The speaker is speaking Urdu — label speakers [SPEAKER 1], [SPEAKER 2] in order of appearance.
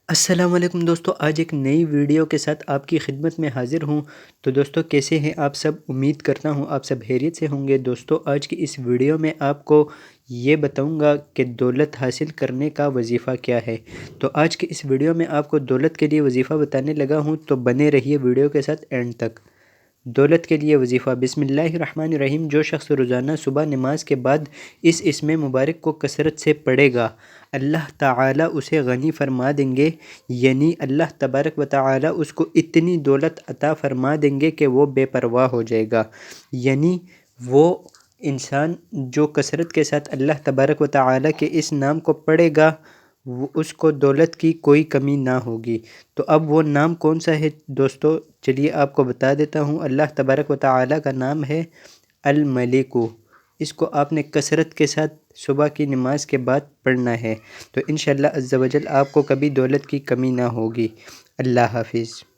[SPEAKER 1] السلام علیکم دوستو، آج ایک نئی ویڈیو کے ساتھ آپ کی خدمت میں حاضر ہوں۔ تو دوستو کیسے ہیں آپ سب؟ امید کرتا ہوں آپ سب خیریت سے ہوں گے۔ دوستو آج کی اس ویڈیو میں آپ کو یہ بتاؤں گا کہ دولت حاصل کرنے کا وظیفہ کیا ہے۔ تو آج کی اس ویڈیو میں آپ کو دولت کے لیے وظیفہ بتانے لگا ہوں، تو بنے رہیے ویڈیو کے ساتھ اینڈ تک۔ دولت کے لیے وظیفہ۔ بسم اللہ الرحمن الرحیم۔ جو شخص روزانہ صبح نماز کے بعد اس اسم مبارک کو کثرت سے پڑھے گا، اللہ تعالیٰ اسے غنی فرما دیں گے، یعنی اللہ تبارک و تعالیٰ اس کو اتنی دولت عطا فرما دیں گے کہ وہ بے پرواہ ہو جائے گا۔ یعنی وہ انسان جو کثرت کے ساتھ اللہ تبارک و تعالیٰ کے اس نام کو پڑھے گا، اس کو دولت کی کوئی کمی نہ ہوگی۔ تو اب وہ نام کون سا ہے دوستو؟ چلیے آپ کو بتا دیتا ہوں۔ اللہ تبارک و تعالیٰ کا نام ہے الملک۔ اس کو آپ نے کثرت کے ساتھ صبح کی نماز کے بعد پڑھنا ہے، تو انشاءاللہ عز و جل آپ کو کبھی دولت کی کمی نہ ہوگی۔ اللہ حافظ۔